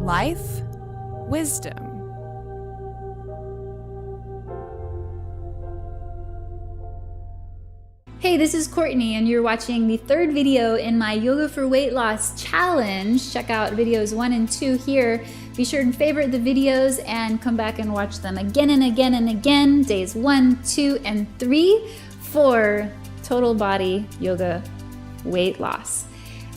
life, wisdom. Hey, this is Courtney, and you're watching the third video in my Yoga for Weight Loss challenge. Check out videos 1 and 2 here. Be sure to favorite the videos and come back and watch them again and again and again, days 1, 2, and 3 for total body yoga weight loss.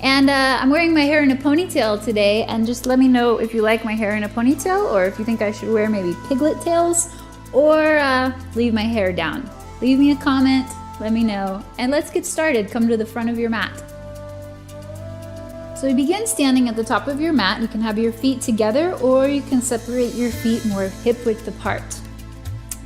And I'm wearing my hair in a ponytail today, and just let me know if you like my hair in a ponytail or if you think I should wear maybe piglet tails or leave my hair down. Leave me a comment. Let me know, and let's get started. Come to the front of your mat. So we begin standing at the top of your mat. You can have your feet together, or you can separate your feet more hip width apart.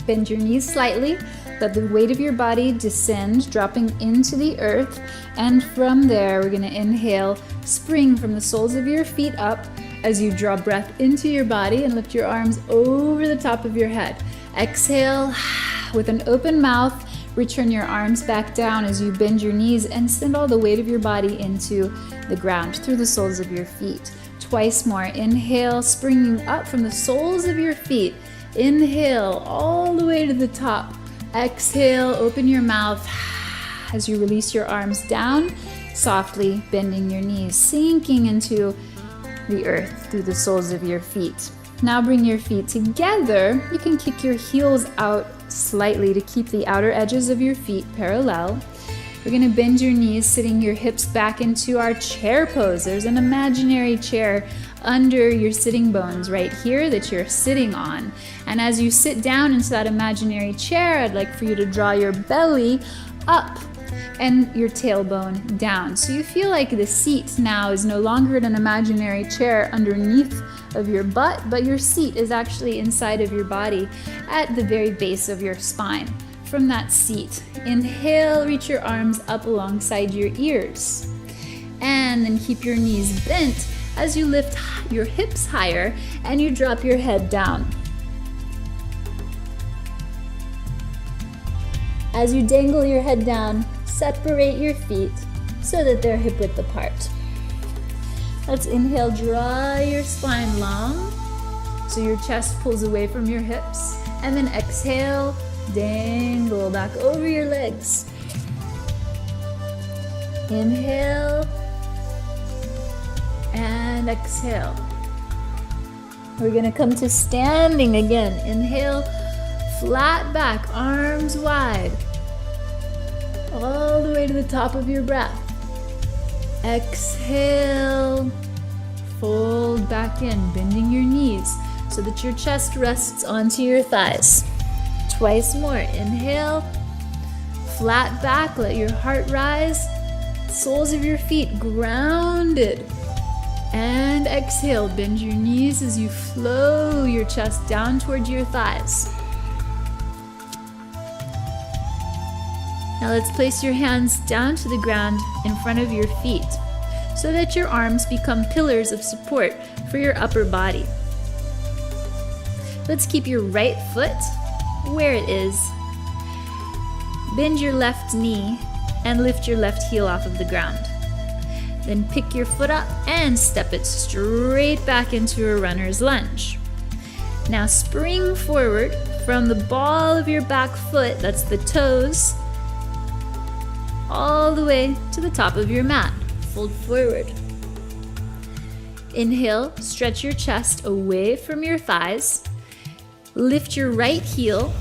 Bend your knees slightly, let the weight of your body descend, dropping into the earth, and from there we're gonna inhale, spring from the soles of your feet up as you draw breath into your body and lift your arms over the top of your head. Exhale with an open mouth. Return your arms back down as you bend your knees and send all the weight of your body into the ground through the soles of your feet. Twice more. Inhale, springing up from the soles of your feet. Inhale all the way to the top. Exhale, open your mouth as you release your arms down, softly bending your knees, sinking into the earth through the soles of your feet. Now bring your feet together. You can kick your heels out slightly to keep the outer edges of your feet parallel. We're going to bend your knees, sitting your hips back into our chair pose. There's an imaginary chair under your sitting bones right here that you're sitting on. And as you sit down into that imaginary chair, I'd like for you to draw your belly up and your tailbone down. So you feel like the seat now is no longer an imaginary chair underneath of your butt, but your seat is actually inside of your body at the very base of your spine. From that seat, inhale, reach your arms up alongside your ears. And then keep your knees bent as you lift your hips higher and you drop your head down. As you dangle your head down, separate your feet so that they're hip width apart. Let's inhale, draw your spine long so your chest pulls away from your hips. And then exhale, dangle back over your legs. Inhale and exhale. We're gonna come to standing again. Inhale, flat back, arms wide, all the way to the top of your breath. Exhale, fold back in, bending your knees so that your chest rests onto your thighs. Twice more. Inhale, flat back, let your heart rise, soles of your feet grounded. And exhale, bend your knees as you flow your chest down towards your thighs. Now let's place your hands down to the ground in front of your feet so that your arms become pillars of support for your upper body. Let's keep your right foot where it is. Bend your left knee and lift your left heel off of the ground. Then pick your foot up and step it straight back into a runner's lunge. Now spring forward from the ball of your back foot, that's the toes, all the way to the top of your mat. Fold forward. Inhale, stretch your chest away from your thighs. Lift your right heel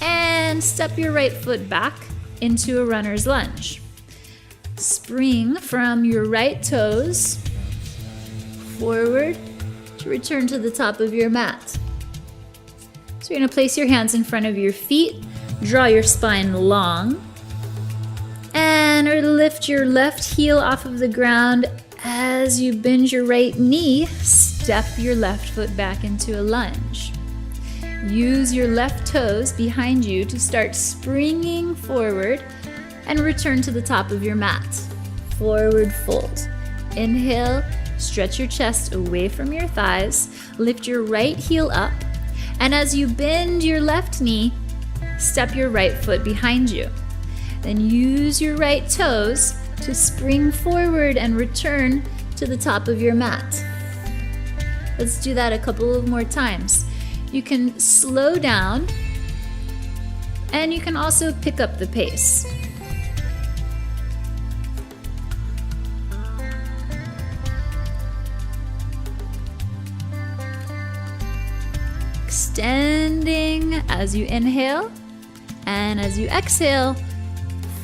and step your right foot back into a runner's lunge. Spring from your right toes forward to return to the top of your mat. So you're going to place your hands in front of your feet, draw your spine long, and lift your left heel off of the ground as you bend your right knee. Step your left foot back into a lunge. Use your left toes behind you to start springing forward and return to the top of your mat. Forward fold. Inhale, stretch your chest away from your thighs, lift your right heel up, and as you bend your left knee, step your right foot behind you. Then use your right toes to spring forward and return to the top of your mat. Let's do that a couple of more times. You can slow down, and you can also pick up the pace. Extending as you inhale, and as you exhale,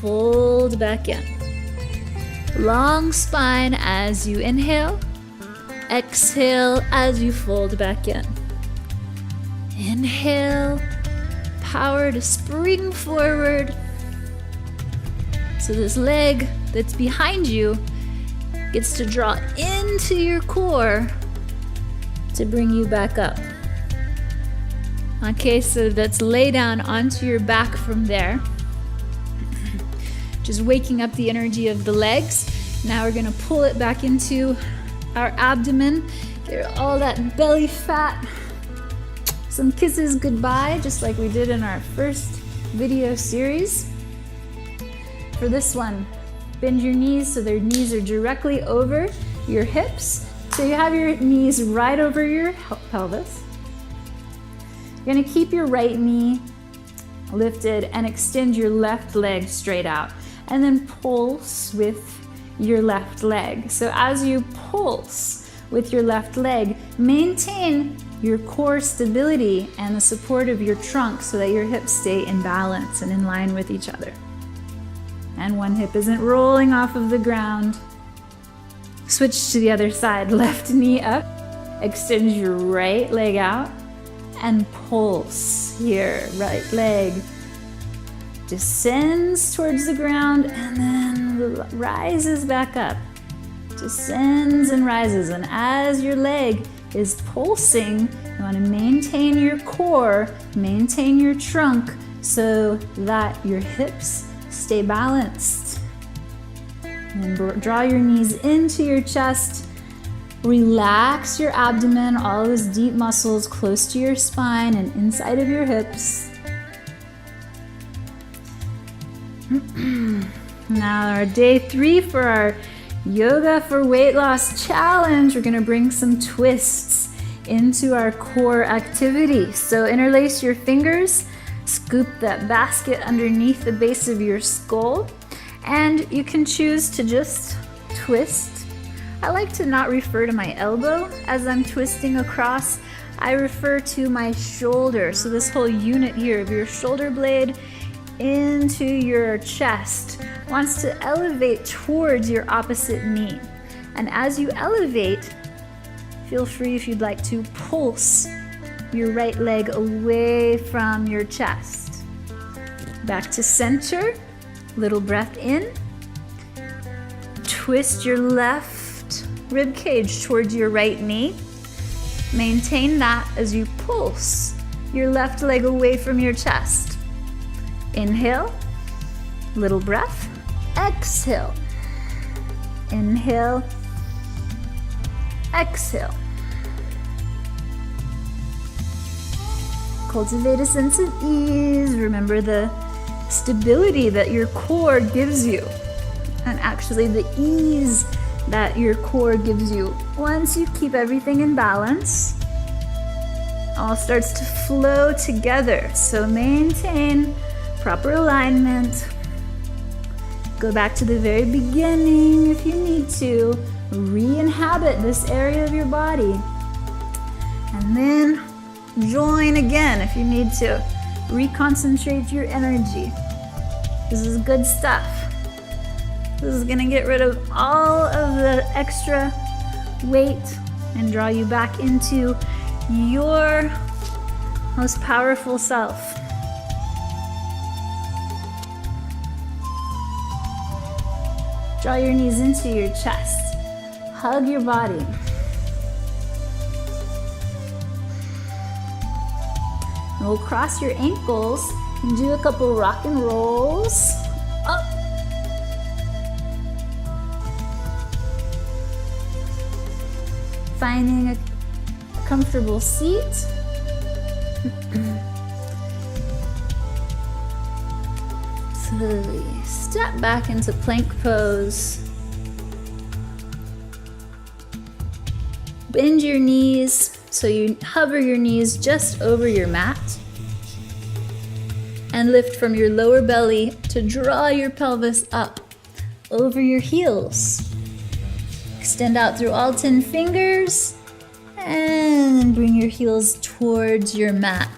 fold back in. Long spine as you inhale, exhale as you fold back in. Inhale, power to spring forward. So this leg that's behind you gets to draw into your core to bring you back up. Okay, so let's lay down onto your back from there. Just waking up the energy of the legs. Now we're gonna pull it back into our abdomen. Get all that belly fat. Some kisses goodbye, just like we did in our first video series. For this one, bend your knees so their knees are directly over your hips. So you have your knees right over your pelvis. You're gonna keep your right knee lifted and extend your left leg straight out. And then pulse with your left leg. So as you pulse with your left leg, maintain your core stability and the support of your trunk so that your hips stay in balance and in line with each other. And one hip isn't rolling off of the ground. Switch to the other side, left knee up, extend your right leg out, and pulse here, right leg descends towards the ground and then rises back up. Descends and rises, and as your leg is pulsing, you want to maintain your core, maintain your trunk so that your hips stay balanced. And draw your knees into your chest. Relax your abdomen, all those deep muscles close to your spine and inside of your hips. Now our day 3 for our Yoga for Weight Loss challenge. We're gonna bring some twists into our core activity. So interlace your fingers, scoop that basket underneath the base of your skull, and you can choose to just twist. I like to not refer to my elbow as I'm twisting across. I refer to my shoulder. So this whole unit here of your shoulder blade into your chest wants to elevate towards your opposite knee. And as you elevate, feel free if you'd like to pulse your right leg away from your chest. Back to center, little breath in. Twist your left rib cage towards your right knee. Maintain that as you pulse your left leg away from your chest. Inhale, little breath. Exhale. Inhale. Exhale. Cultivate a sense of ease. Remember the stability that your core gives you, and actually the ease that your core gives you. Once you keep everything in balance, all starts to flow together. So maintain proper alignment. Go back to the very beginning if you need to. Re-inhabit this area of your body. And then join again if you need to. Reconcentrate your energy. This is good stuff. This is gonna get rid of all of the extra weight and draw you back into your most powerful self. Draw your knees into your chest. Hug your body. And we'll cross your ankles and do a couple rock and rolls. Up. Finding a comfortable seat. Slowly step back into plank pose. Bend your knees so you hover your knees just over your mat. And lift from your lower belly to draw your pelvis up over your heels. Extend out through all 10 fingers and bring your heels towards your mat.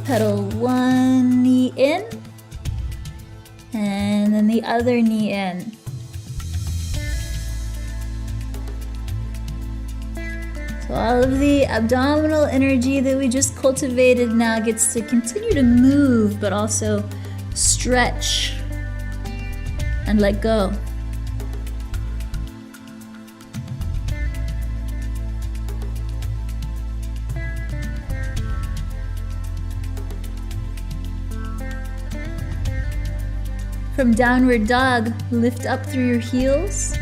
Pedal one knee in and then the other knee in. So all of the abdominal energy that we just cultivated now gets to continue to move, but also stretch and let go. From downward dog, lift up through your heels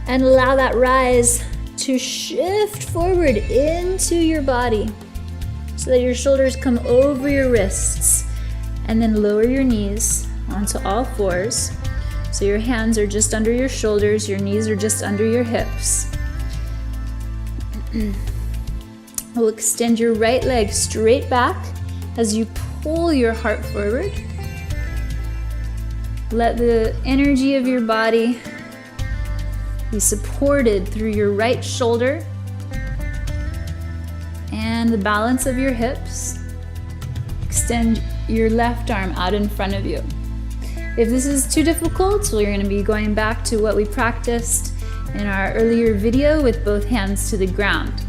and allow that rise to shift forward into your body so that your shoulders come over your wrists, and then lower your knees onto all fours. So your hands are just under your shoulders, your knees are just under your hips. We'll extend your right leg straight back as you pull your heart forward. Let the energy of your body be supported through your right shoulder and the balance of your hips. Extend your left arm out in front of you. If this is too difficult, we're going to be going back to what we practiced in our earlier video with both hands to the ground.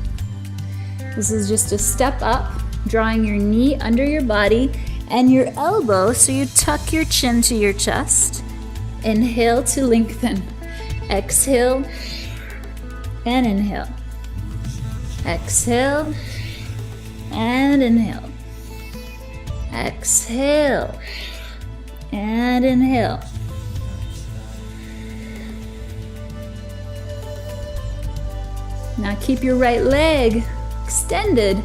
This is just a step up, drawing your knee under your body and your elbow so you tuck your chin to your chest. Inhale to lengthen. Exhale and inhale. Exhale and inhale. Exhale and inhale. Now keep your right leg extended.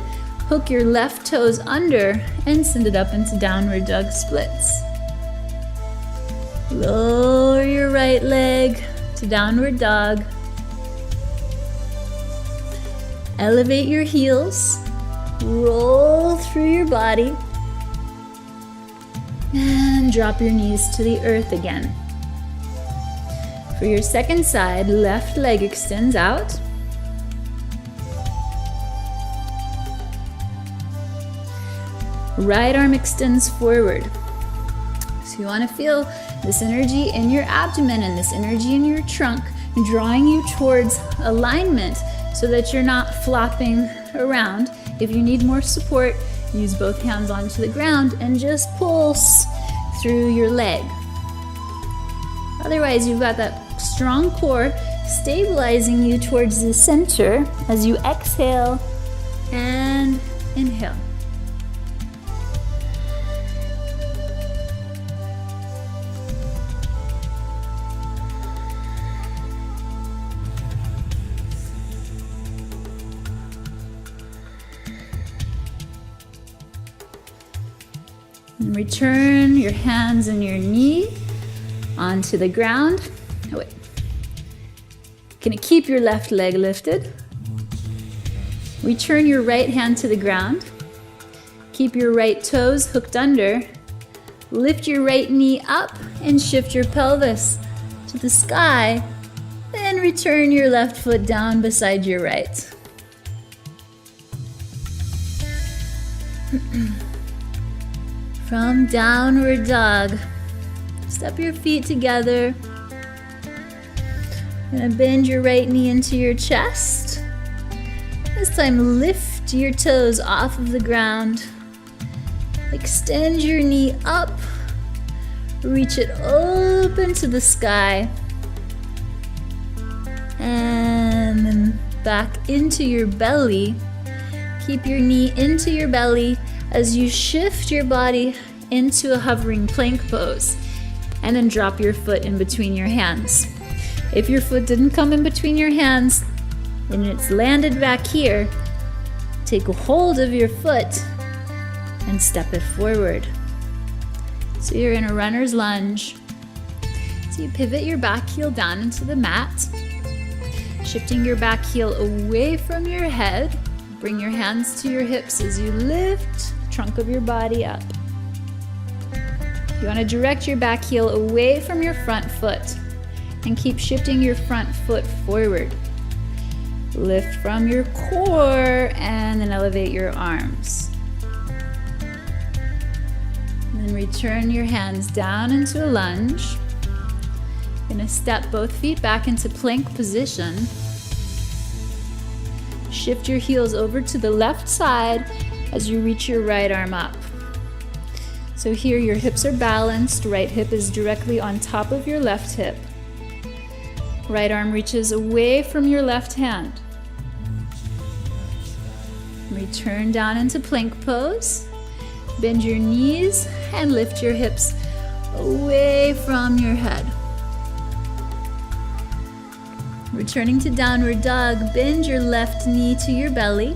Hook your left toes under and send it up into downward dog splits. Lower your right leg to downward dog. Elevate your heels. Roll through your body. And drop your knees to the earth again. For your second side, left leg extends out. Right arm extends forward. So you want to feel this energy in your abdomen and this energy in your trunk, drawing you towards alignment so that you're not flopping around. If you need more support, use both hands onto the ground and just pulse through your leg. Otherwise, you've got that strong core stabilizing you towards the center as you exhale and inhale. And return your hands and your knee onto the ground. Oh, wait. Gonna keep your left leg lifted. Return your right hand to the ground. Keep your right toes hooked under. Lift your right knee up and shift your pelvis to the sky. Then return your left foot down beside your right. From downward dog, step your feet together. You're gonna bend your right knee into your chest. This time lift your toes off of the ground. Extend your knee up. Reach it open to the sky. And then back into your belly. Keep your knee into your belly as you shift your body into a hovering plank pose, and then drop your foot in between your hands. If your foot didn't come in between your hands and it's landed back here, take a hold of your foot and step it forward. So you're in a runner's lunge. So you pivot your back heel down into the mat, shifting your back heel away from your head. Bring your hands to your hips as you lift the trunk of your body up. You want to direct your back heel away from your front foot and keep shifting your front foot forward. Lift from your core and then elevate your arms. And then return your hands down into a lunge. You're going to step both feet back into plank position. Shift your heels over to the left side as you reach your right arm up. So here your hips are balanced. Right hip is directly on top of your left hip. Right arm reaches away from your left hand. Return down into plank pose. Bend your knees and lift your hips away from your head. Returning to downward dog, bend your left knee to your belly.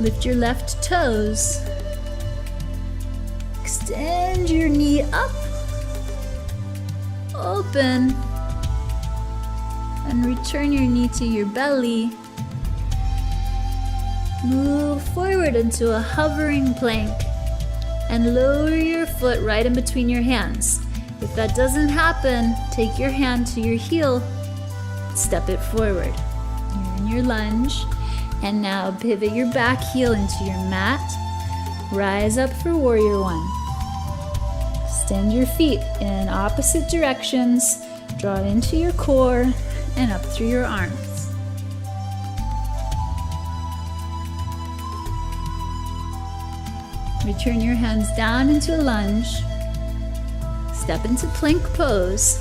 Lift your left toes. Extend your knee up. Open. And return your knee to your belly. Move forward into a hovering plank and lower your foot right in between your hands. If that doesn't happen, take your hand to your heel, step it forward. You're in your lunge, and now pivot your back heel into your mat. Rise up for warrior one. Extend your feet in opposite directions, draw it into your core and up through your arms. Return your hands down into a lunge. Step into plank pose.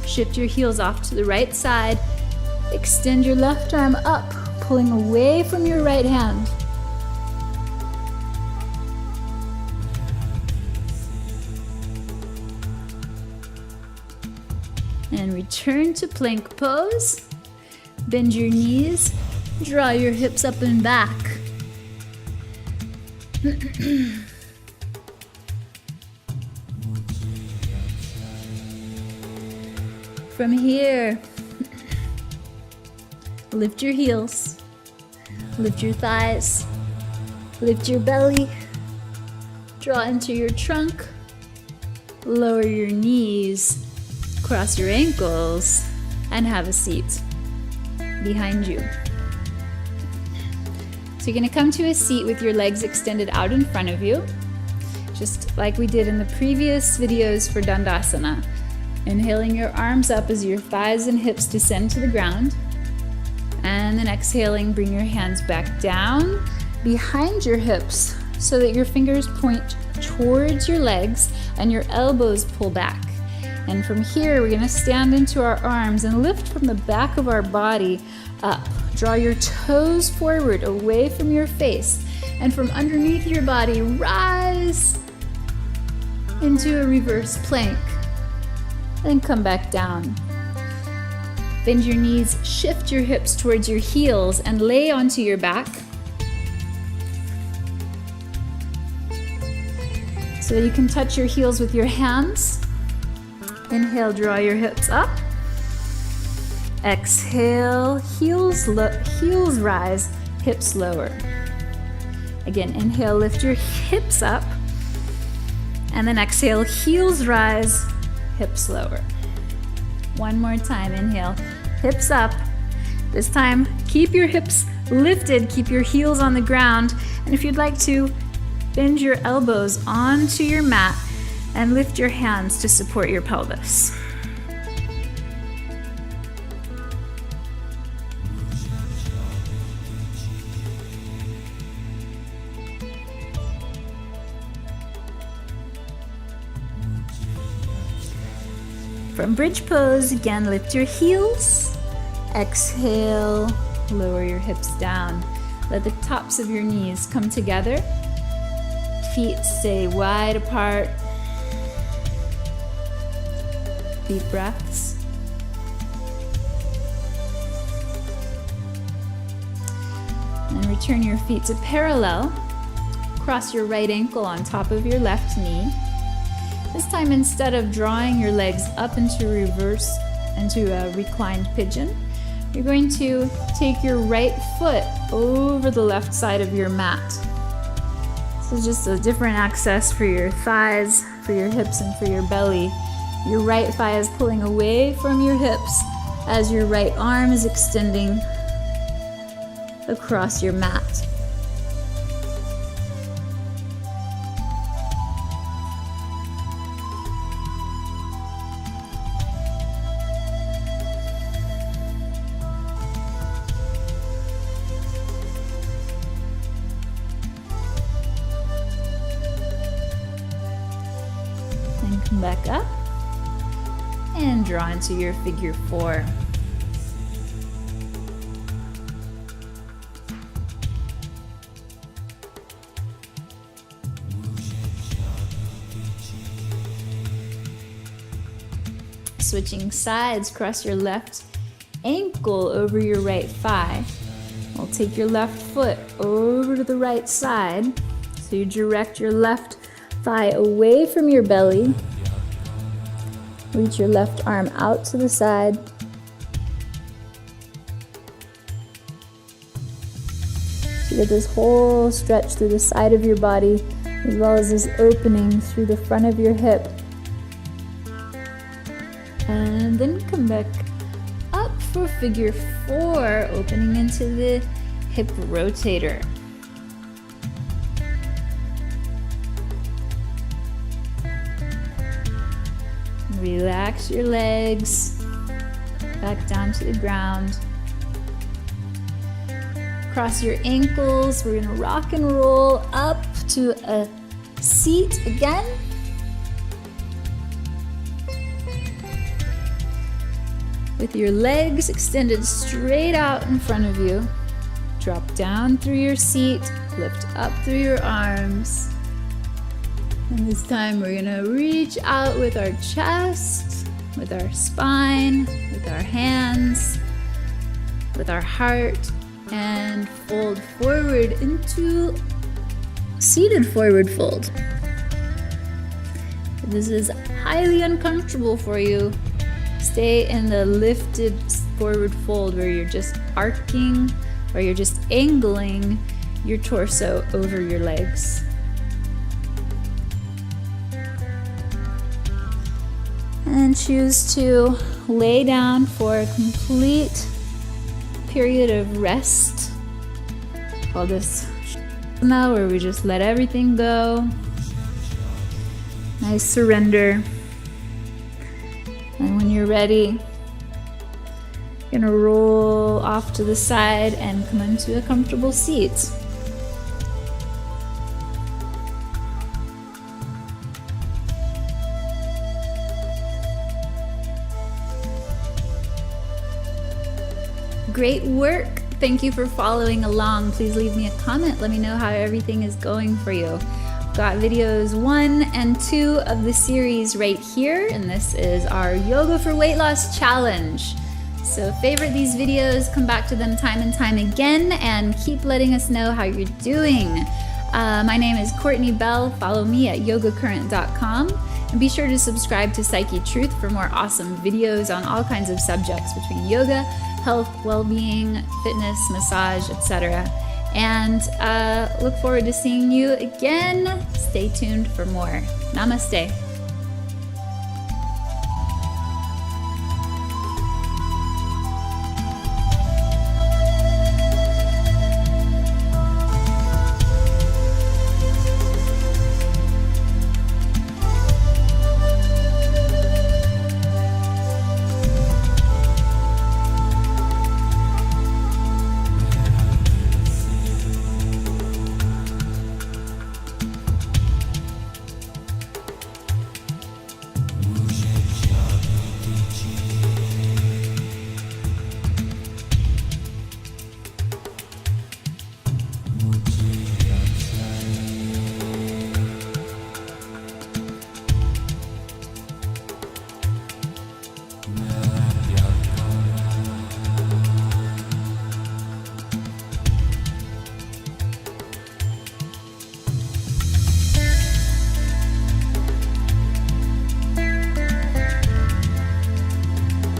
Shift your heels off to the right side. Extend your left arm up, pulling away from your right hand. And return to plank pose. Bend your knees. Draw your hips up and back. From here, lift your heels, lift your thighs, lift your belly, draw into your trunk, lower your knees, cross your ankles, and have a seat behind you. So you're going to come to a seat with your legs extended out in front of you, just like we did in the previous videos for Dandasana. Inhaling your arms up as your thighs and hips descend to the ground. And then exhaling, bring your hands back down behind your hips so that your fingers point towards your legs and your elbows pull back. And from here, we're going to stand into our arms and lift from the back of our body up. Draw your toes forward away from your face, and from underneath your body, rise into a reverse plank. Then come back down. Bend your knees, shift your hips towards your heels, and lay onto your back. So that you can touch your heels with your hands. Inhale, draw your hips up. Exhale, heels rise, hips lower. Again, inhale, lift your hips up. And then exhale, heels rise, hips lower. One more time, inhale, hips up. This time, keep your hips lifted, keep your heels on the ground. And if you'd like to, bend your elbows onto your mat and lift your hands to support your pelvis. From bridge pose, again, lift your heels. Exhale, lower your hips down. Let the tops of your knees come together. Feet stay wide apart. Deep breaths. And return your feet to parallel. Cross your right ankle on top of your left knee. This time, instead of drawing your legs up into a reclined pigeon, you're going to take your right foot over the left side of your mat. So just a different access for your thighs, for your hips, and for your belly. Your right thigh is pulling away from your hips as your right arm is extending across your mat. Then come back up and draw into your figure 4. Switching sides, cross your left ankle over your right thigh. We'll take your left foot over to the right side. So you direct your left thigh away from your belly. Reach your left arm out to the side. So you get this whole stretch through the side of your body, as well as this opening through the front of your hip. And then come back up for figure 4, opening into the hip rotator. Relax your legs back down to the ground. Cross your ankles. We're gonna rock and roll up to a seat again. With your legs extended straight out in front of you. Drop down through your seat, lift up through your arms. And this time we're gonna reach out with our chest, with our spine, with our hands, with our heart, and fold forward into seated forward fold. If this is highly uncomfortable for you, stay in the lifted forward fold where you're just arcing, where you're just angling your torso over your legs. And choose to lay down for a complete period of rest. Call this now, where we just let everything go. Nice surrender. And when you're ready, you're gonna roll off to the side and come into a comfortable seat. Great work. Thank you for following along. Please leave me a comment. Let me know how everything is going for you. Got videos 1 and 2 of the series right here, and this is our Yoga for Weight Loss Challenge. So favorite these videos, come back to them time and time again, and keep letting us know how you're doing. My name is Courtney Bell. Follow me at yogacurrent.com, and be sure to subscribe to Psyche Truth for more awesome videos on all kinds of subjects between yoga, health, well-being, fitness, massage, etc. And look forward to seeing you again. Stay tuned for more. Namaste.